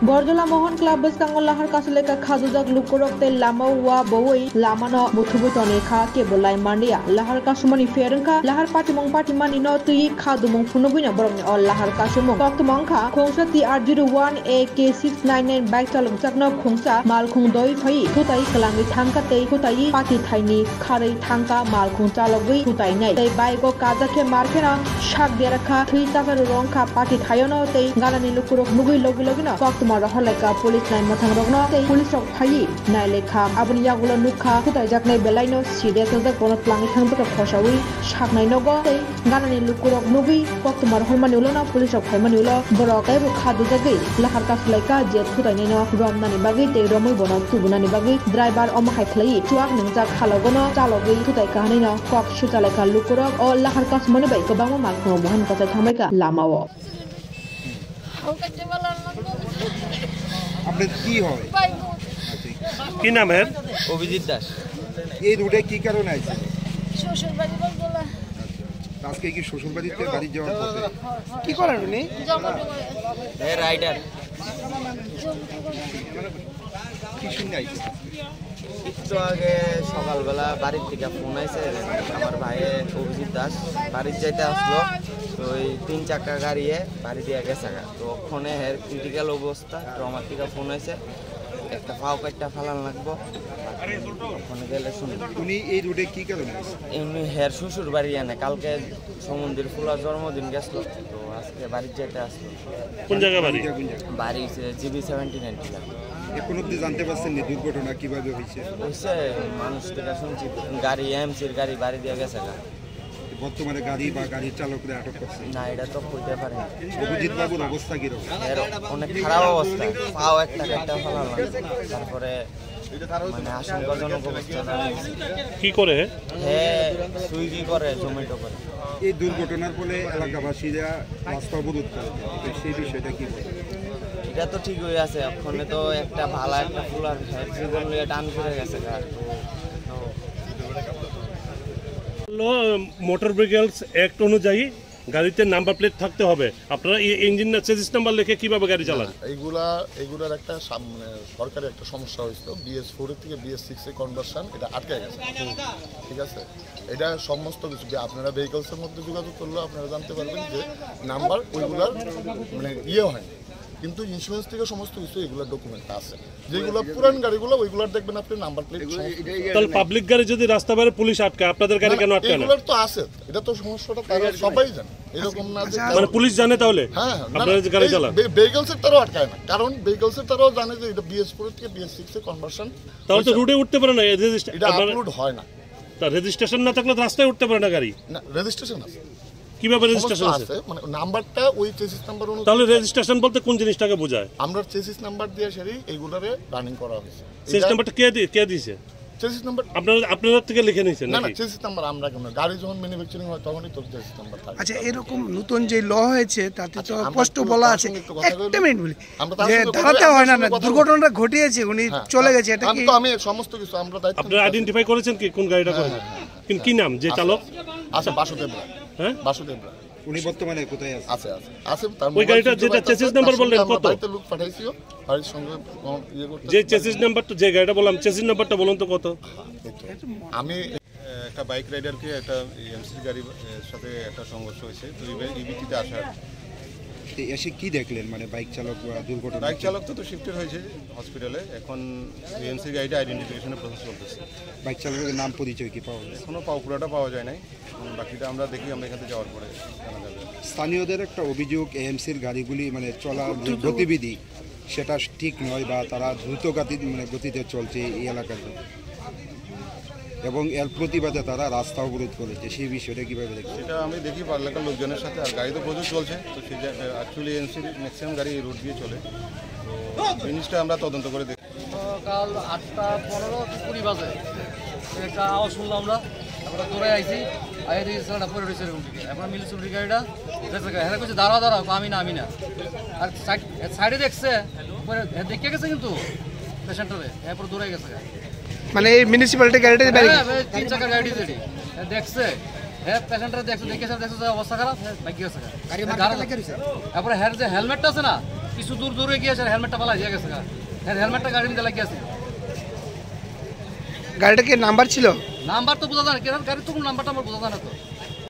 Bordula Mohan Club is Kangolahar Kasuleka Kazuzak Lukurok de Lama Wa Bowie Lamano Mutubutoneka Kebolai Mandia Lahar Kasumani Ferenka Lahar Patimong Patimani no Tui Kadumong Funubina Borong or Lahar Kasumong Koktumonka Kongsa TR01 AK699 Bagtalum Sakno Kongsa Malkung Doi Pai Tutai Kalangi Tanka Te Tutai Pati Tiny Kare Tanka Malkung Talogui Tutai Nay They Baigo Kazake Markena Shak Deraka Tui Tafaronka Pati Tayono Te Galani Lukurok Mugi Logilogina Marahalaika police line mathang rogno tei police rok phai nai lekha abuni yagulo nukha kutai jaknai belaino side sajak bonot plangi thangbuka khosawi saknai nogo tei ganani lukurok nugi koktumar hormani ulona police rok phaimani ulo borok ai khadu jagi lahar kaslaika jet kutai naino romnani bagi tei romoi bonot tubunani bagi driver omakhai khlai chuak ningjak khalogono chalogi kutai kahani no kok shutaleka lukurok o lahar kasmani bai kobangma malkho mohan kasai thamaika lamao আপনার কি হয় কি নাম এর অভিজিৎ দাস এই রুটে কি কারণে আইছে শ্বশুর বাড়ি বললা আজকে কি শ্বশুর বাড়িতে বাড়ি যাওয়ার পথে কি করেন উনি এ রাইডার কি শুনে আইছে একটু আগে সকালবেলা বাড়ির থেকে ফোন আইছে আমার ভাই অভিজিৎ দাস বাড়ি যাইতে আসলো তো ওই 3 চাকা গাড়িয়ে বাড়ি দিয়ে গেছে তো ওখানে হের ক্রিটিক্যাল অবস্থা ট্রমা থেকে ফোন আইছে একটা পাও কাটটা ফালান লাগবো ওখানে গেলে শুনি উনি এই রুটে কি কারণে আইছে এমনি হের শ্বশুর বাড়ি আনে কালকে সমুদ্রের ফুলার জন্মদিন গেছিল তো আজকে বাড়ি যাইতে আসলো কোন জায়গা বাড়ি বাড়ি জিবি 79 এখন অব্দি জানতে পারছেন নি দুর্ঘটনা কিভাবে হয়েছে হইছে মানুষ থেকে শুনছি গাড়ি এমসির গাড়ি বাড়ি দিয়ে গেছে বর্তমানে গাড়ি বা গাড়ির চালকদের আটক করছে না এটা তো কইতে পারি না অভিজিৎ বাবুর অবস্থা কিরকম অনেক খারাপ অবস্থা পাও একটা কাটা ফেলা তারপরে মানে আশঙ্কাজনক অবস্থা কি করে হ্যাঁ সুইগি করে জোম্যাটো করে এই দুর্ঘটনার ফলে এলাকাবাসীরা রাস্তা অবরোধ করে সেই বিষয়টা কি বলে এটা তো ঠিক হয়ে আছে ওখানে তো একটা ভালো একটা ফুলার জীবন নিয়ে টান করে গেছে মোটর ভেহিকলস অ্যাক্ট অনুযায়ী গাড়িতে নাম্বার প্লেট থাকতে হবে আপনারা এই ইঞ্জিন না চেসিস নাম্বার লিখে কিভাবে গাড়ি চালান এইগুলার একটা সরকারি একটা সমস্যা হয়েছিল BS4 থেকে BS6 এ কনভার্সন এটা আটকে গেছে ঠিক আছে এটা সমস্ত কিছু আপনারা ভেহিকলসের মধ্যে যোগাযোগ করলে আপনারা জানতে পারবেন যে নাম্বার ওইগুলার মানে হয় কিন্তু ইন্স্যুরেন্স থেকে সমস্ত কিছু এগুলা ডকুমেন্ট আছে যেগুলো পুরান গাড়িগুলো ওইগুলার দেখবেন আপনি নাম্বার প্লেট তাহলে পাবলিক গাড়ি যদি রাস্তা বাইরে পুলিশ আটকায় আপনাদের গাড়ি কেন আটকায় না এগুলোর তো আছে এটা তো সমস্যাটা তারা সবাই জানে এরকম না যে মানে পুলিশ জানে তাহলে হ্যাঁ আপনারা যে গাড়ি চালান ভেহিকলসের তারাও আটকায় না কারণ ভেহিকলসের তারাও জানে যে এটা BS4 থেকে BS6 এ কনভার্সন তাহলে তো রুটে উঠতে পারে না এটা আপলোড হয় না তার রেজিস্ট্রেশন না থাকলে রাস্তায় উঠতে পারে না গাড়ি না রেজিস্ট্রেশন আছে কিভাবে রেজিস্ট্রেশন আছে মানে নাম্বারটা ওই চেসিস নাম্বার অনুযায়ী তাহলে রেজিস্ট্রেশন বলতে কোন জিনিসটাকে বোঝায় আমরা চেসিস নাম্বার দিয়ে সেরি এইগুলারে রানিং করা হয়েছে চেসিস নাম্বারটা কে দিয়েছে চেসিস নাম্বার আপনারা থেকে লিখে নিয়েছেন না না চেসিস নাম্বার আমরা কেন গাড়ি যখন ম্যানুফ্যাকচারিং হয় তখনই তো চেসিস নাম্বার থাকে আচ্ছা এরকম নতুন যে ল হয়েছে তাতে তো স্পষ্ট বলা আছে একটা মিনিট বলি যে দাঁড়াতে হয় না দুর্ঘটনাটা ঘটিয়েছে উনি চলে গেছে এটা কি আমি সমস্ত কিছু আমরা দায়িত্ব আপনারা আইডেন্টিফাই করেছেন কি কোন গাড়িটা করেছে কিন্তু কি নাম যে চালক আচ্ছা বাসুদেব হ্যাঁ বাসুদেব উনি বর্তমানে কোথায় আছে আছে তার ওই গাড়িটা যেটা চেসিস নাম্বার বললেন কত বাড়িতে লোক পাঠাইছিও বাড়ির সঙ্গে ইয়ে করতে যে চেসিস নাম্বারটা যে গাড়িটা বললাম চেসিস নাম্বারটা বলুন তো কত আমি একটা বাইক রাইডারকে একটা এমসি গাড়ির সাথে একটা সংঘর্ষ হয়েছে তো ইবিটিতে আসার এসে কি দেখলেন মানে বাইক চালক দুর্ঘটনা বাইক চালক তো শিফটেড হয়েছে হসপিটালে এখন এমসি গাড়িটা আইডেন্টিফিকেশনের প্রসেস চলতেছে বাইক চালকের নাম পরিচয় কি পাওয়া যায় এখনও পুরোটা পাওয়া যায় নাই বাকিটা আমরা দেখি আমরা এখান থেকে যাওয়ার পরে জানা যাবে স্থানীয়দের একটা অভিযোগ এএমসির গাড়িগুলি মানে চলার যে গতিবিধি সেটা ঠিক নয় বা তারা দ্রুত গতিতে চলছে এই এলাকার এবং এর প্রতিবাদে তারা রাস্তা অবরোধ করেছে সেই বিষয়টা কীভাবে দেখছে সেটা আমি দেখি এলাকার লোকজনের সাথে আর গাড়ি তো প্রচুর চলছে তো সেই অ্যাকচুয়ালি এএমসির ম্যাক্সিমাম গাড়ি এই রুট দিয়ে চলে তো জিনিসটা আমরা তদন্ত করে দেখি কাল 8:15-20 বাজে একটা আওয়াজ শুনলাম আমরা তারপরে দৌড়ে আইছি আগে দেখি সেটা পরে রয়েছে এরকম দিকে এখন মিলিটারি গাড়িটা দেখছে হ্যাঁ কইছে দাঁড়াও আমি না আর সাইডে দেখছে পরে দেখে গেছে কিন্তু পেশেন্টরে এরপর দৌড়ে গেছে মানে এই মিউনিসিপ্যালিটি গাড়িটা হ্যাঁ 3 চাকা গাড়ি যেটি দেখছে হ্যাঁ পেশেন্টরে দেখছে অবস্থা খারাপ বাইক গেছে গাড়ি মারতে লাগে তারপরে হের যে হেলমেটটা আছে না কিছু দূর দূরে গিয়েছে হেলমেটটা পালা দিয়ে গেছে হ্যাঁ হেলমেটটা গাড়ির মধ্যে লাগিয়ে আছে গাড়িটা কি নাম্বার ছিল? নাম্বার তো বোঝা যায় না, গাড়ির তো কোনো নাম্বারটা আমার বোঝা যায় না তো।